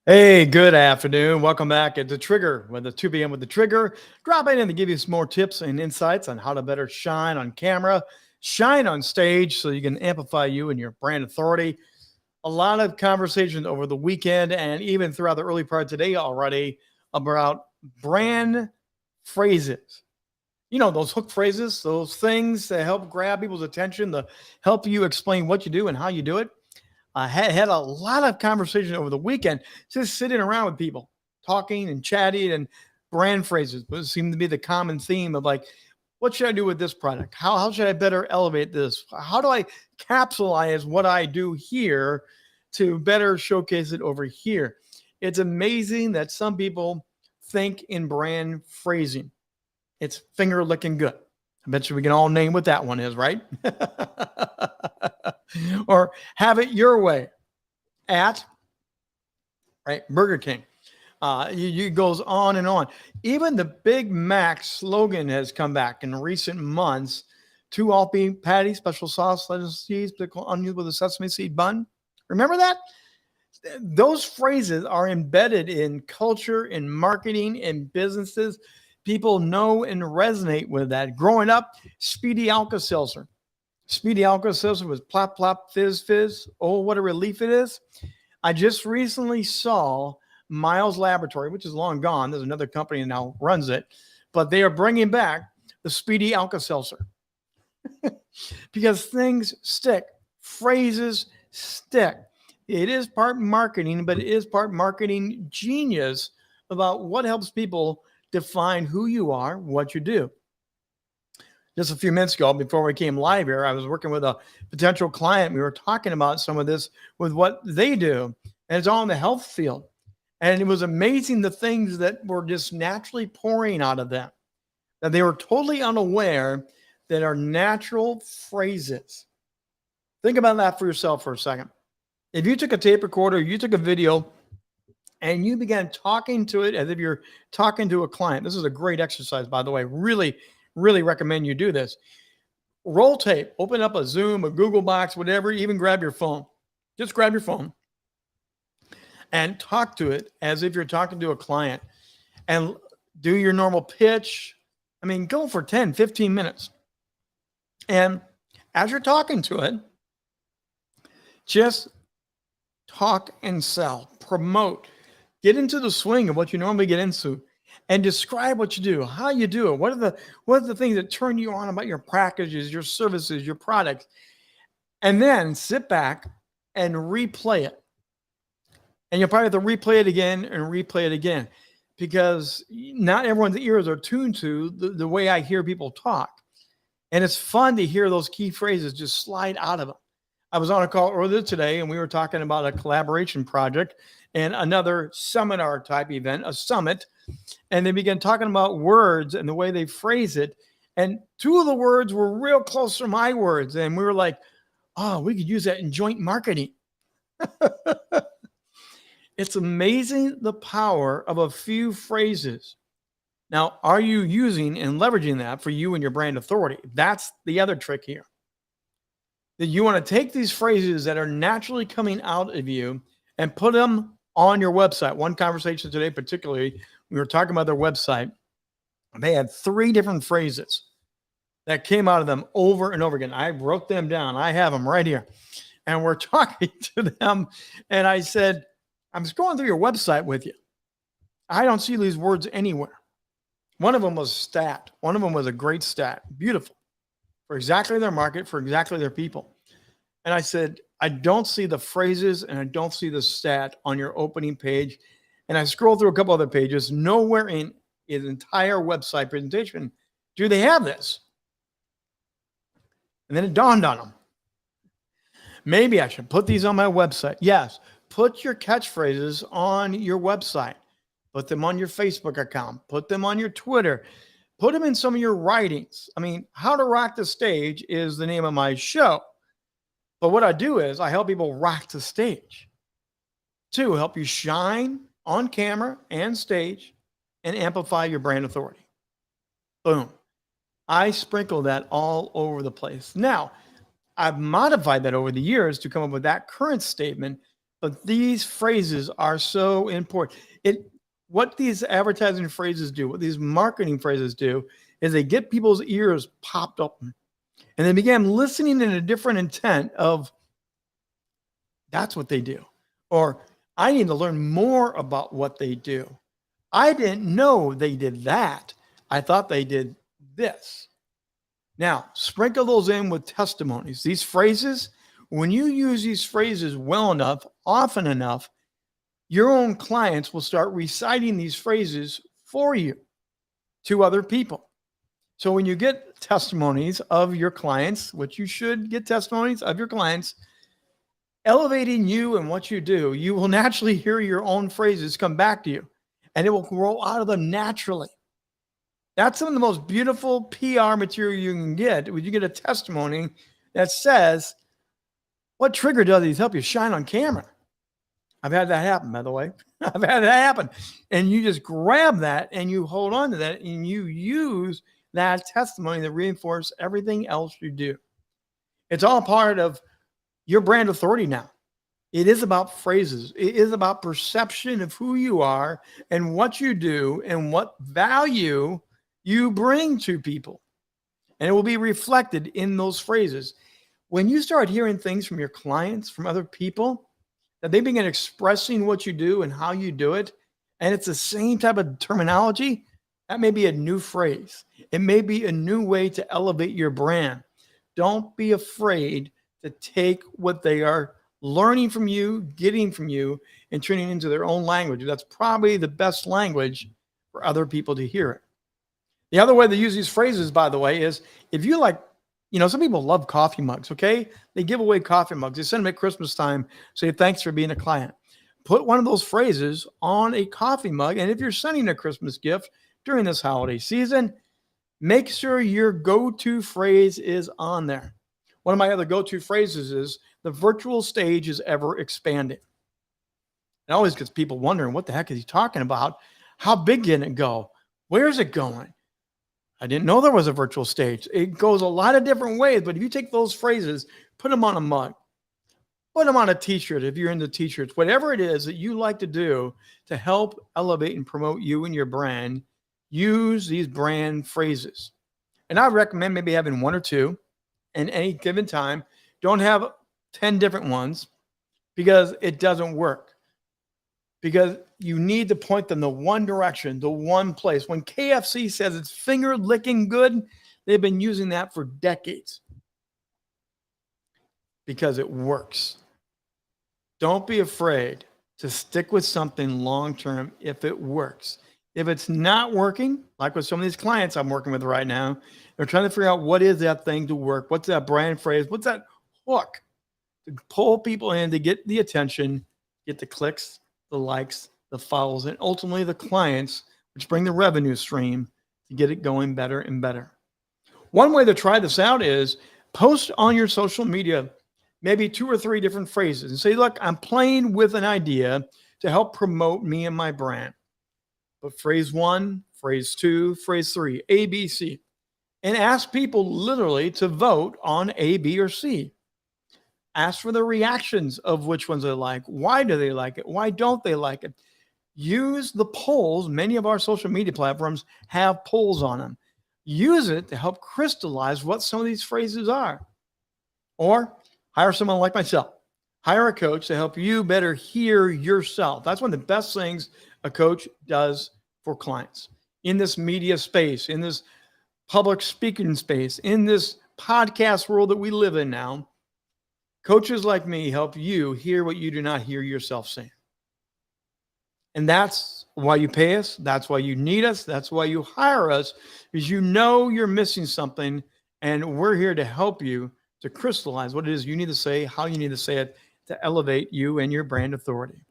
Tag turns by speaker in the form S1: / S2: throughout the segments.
S1: Hey, good afternoon. Welcome back at The Trigger with the 2 p.m. with The Trigger. Dropping in to give you some more tips and insights on how to better shine on camera, shine on stage so you can amplify you and your brand authority. A lot of conversation over the weekend and even throughout the early part of today already about brand phrases. You know, those hook phrases, those things that help grab people's attention, to help you explain what you do and how you do it. I had a lot of conversation over the weekend, just sitting around with people, talking and chatting, and brand phrases seemed to be the common theme of like, what should I do with this product? How should I better elevate this? How do I capsulize what I do here to better showcase it over here? It's amazing that some people think in brand phrasing. It's finger licking good. I bet you we can all name what that one is, right? Or have it your way at right Burger King. It goes on and on. Even the Big Mac slogan has come back in recent months. Two all beef patties, special sauce, lettuce, cheese, pickle, onions with a sesame seed bun. Remember that? Those phrases are embedded in culture, in marketing, in businesses. People know and resonate with that. Growing up, Speedy Alka Seltzer. Speedy Alka Seltzer was plop, plop, fizz, fizz. Oh, what a relief it is. I just recently saw Miles Laboratory, which is long gone. There's another company that now runs it, but they are bringing back the Speedy Alka Seltzer because things stick, phrases stick. It is part marketing, but it is part marketing genius about what helps people define who you are, what you do. Just a few minutes ago, before we came live here, I was working with a potential client. We were talking about some of this with what they do, and it's all in the health field. And it was amazing the things that were just naturally pouring out of them, that they were totally unaware that are natural phrases. Think about that for yourself for a second. If you took a tape recorder, you took a video, and you began talking to it as if you're talking to a client. This is a great exercise, by the way. Really recommend you do this. Roll tape, open up a Zoom, a Google Box, whatever, even grab your phone. Just grab your phone and talk to it as if you're talking to a client and do your normal pitch. I mean, go for 10, 15 minutes. And as you're talking to it, just talk and sell, promote, get into the swing of what you normally get into and describe what you do, how you do it. What are the things that turn you on about your packages, your services, your products? And then sit back and replay it. And you'll probably have to replay it again and replay it again because not everyone's ears are tuned to the way I hear people talk. And it's fun to hear those key phrases just slide out of them. I was on a call earlier today and we were talking about a collaboration project and another seminar type event, a summit. And they began talking about words and the way they phrase it. And two of the words were real close to my words. And we were like, oh, we could use that in joint marketing. It's amazing the power of a few phrases. Now, are you using and leveraging that for you and your brand authority? That's the other trick here. That you want to take these phrases that are naturally coming out of you and put them on your website. One conversation today, particularly, we were talking about their website. They had 3 different phrases that came out of them over and over again. I wrote them down. I have them right here. And we're talking to them. And I said, I'm just going through your website with you. I don't see these words anywhere. One of them was stat. One of them was a great stat. Beautiful. For exactly their market, for exactly their people. And I said, I don't see the phrases and I don't see the stat on your opening page. And I scrolled through a couple other pages. Nowhere in his entire website presentation do they have this. And then it dawned on them. Maybe I should put these on my website. Yes, put your catchphrases on your website. Put them on your Facebook account. Put them on your Twitter. Put them in some of your writings. I mean, How to Rock the Stage is the name of my show. But what I do is I help people rock the stage. 2, help you shine on camera and stage and amplify your brand authority. Boom. I sprinkle that all over the place. Now, I've modified that over the years to come up with that current statement, But these phrases are so important. What these advertising phrases do, what these marketing phrases do, is they get people's ears popped open and they began listening in a different intent of that's what they do. Or I need to learn more about what they do. I didn't know they did that. I thought they did this. Now, sprinkle those in with testimonies. These phrases, when you use these phrases well enough, often enough, your own clients will start reciting these phrases for you to other people. So when you get testimonies of your clients, which you should get testimonies of your clients, elevating you and what you do, you will naturally hear your own phrases come back to you and it will grow out of them naturally. That's some of the most beautiful PR material you can get when you get a testimony that says, what trigger does is help you shine on camera. I've had that happen, by the way. I've had that happen. And you just grab that and you hold on to that and you use that testimony to reinforce everything else you do. It's all part of your brand authority now. It is about phrases. It is about perception of who you are and what you do and what value you bring to people. And it will be reflected in those phrases. When you start hearing things from your clients, from other people, that they begin expressing what you do and how you do it, and it's the same type of terminology, that may be a new phrase. It may be a new way to elevate your brand. Don't be afraid to take what they are learning from you, getting from you, and turning it into their own language. That's probably the best language for other people to hear it. The other way they use these phrases, by the way, is if you like, some people love coffee mugs, okay? They give away coffee mugs. They send them at Christmas time, say, thanks for being a client. Put one of those phrases on a coffee mug. And if you're sending a Christmas gift during this holiday season, make sure your go-to phrase is on there. One of my other go-to phrases is, the virtual stage is ever expanding. It always gets people wondering, what the heck is he talking about? How big can it go? Where is it going? I didn't know there was a virtual stage. It goes a lot of different ways, but if you take those phrases, put them on a mug, put them on a t-shirt if you're into t-shirts, whatever it is that you like to do to help elevate and promote you and your brand, use these brand phrases. And I recommend maybe having one or two in any given time. Don't have 10 different ones because it doesn't work. Because you need to point them to one direction, to one place. When KFC says it's finger licking good, they've been using that for decades because it works. Don't be afraid to stick with something long-term if it works. If it's not working, like with some of these clients I'm working with right now, they're trying to figure out what is that thing to work? What's that brand phrase? What's that hook to pull people in, to get the attention, get the clicks, the likes, the follows, and ultimately the clients, which bring the revenue stream to get it going better and better. One way to try this out is post on your social media maybe 2 or 3 different phrases and say, look, I'm playing with an idea to help promote me and my brand. But phrase 1, phrase 2, phrase 3, A, B, C, and ask people literally to vote on A, B, or C. Ask for the reactions of which ones they like. Why do they like it? Why don't they like it? Use the polls. Many of our social media platforms have polls on them. Use it to help crystallize what some of these phrases are. Or hire someone like myself. Hire a coach to help you better hear yourself. That's one of the best things a coach does for clients. In this media space, in this public speaking space, in this podcast world that we live in now, coaches like me help you hear what you do not hear yourself saying. And that's why you pay us. That's why you need us. That's why you hire us, because you know you're missing something, and we're here to help you to crystallize what it is you need to say, how you need to say it to elevate you and your brand authority.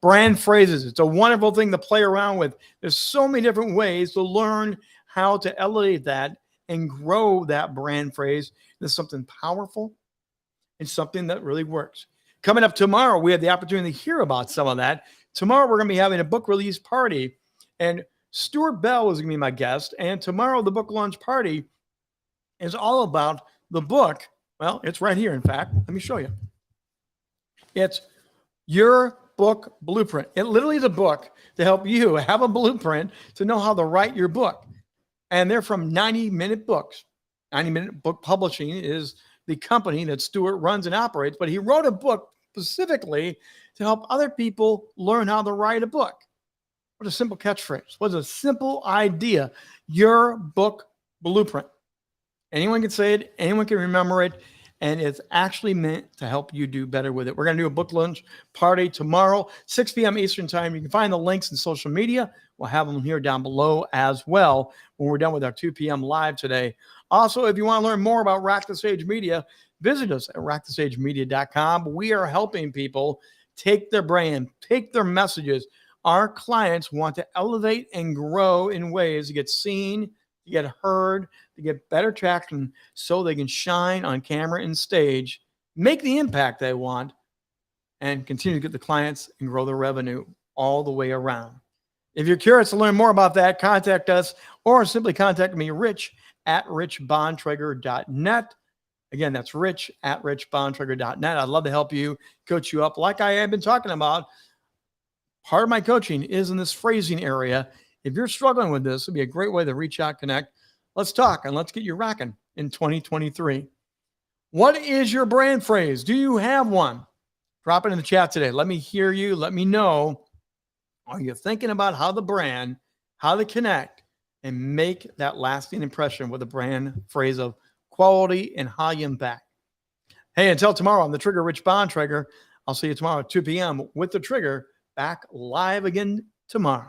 S1: Brand phrases. It's a wonderful thing to play around with. There's so many different ways to learn how to elevate that and grow that brand phrase into something powerful and something that really works. Coming up tomorrow, we have the opportunity to hear about some of that. Tomorrow, we're going to be having a book release party, and Stuart Bell is going to be my guest. And tomorrow, the book launch party is all about the book. Well, it's right here, in fact. Let me show you. It's Your Book Blueprint. It literally is a book to help you have a blueprint to know how to write your book. And they're from 90-Minute Books. 90-Minute Book Publishing is the company that Stuart runs and operates, but he wrote a book specifically to help other people learn how to write a book. What a simple catchphrase. What a simple idea. Your Book Blueprint. Anyone can say it, anyone can remember it, and it's actually meant to help you do better with it. We're going to do a book lunch party tomorrow, 6 p.m. Eastern time. You can find the links in social media. We'll have them here down below as well when we're done with our 2 p.m. live today. Also, if you want to learn more about Rock the Stage Media, visit us at rockthestagemedia.com. We are helping people take their brand, take their messages. Our clients want to elevate and grow in ways to get seen, to get heard, to get better traction so they can shine on camera and stage, make the impact they want, and continue to get the clients and grow their revenue all the way around. If you're curious to learn more about that, contact us or simply contact me, rich@richbontrager.net. Again, that's rich@richbontrager.net. I'd love to help you, coach you up like I have been talking about. Part of my coaching is in this phrasing area. If you're struggling with this, it'd be a great way to reach out, connect. Let's talk, and let's get you rocking in 2023. What is your brand phrase? Do you have one? Drop it in the chat today. Let me hear you. Let me know. Are you thinking about how the brand, how to connect, and make that lasting impression with a brand phrase of quality and high impact? Hey, until tomorrow, I'm the Trigger, Rich Bontrager. I'll see you tomorrow at 2 p.m. with the Trigger, back live again tomorrow.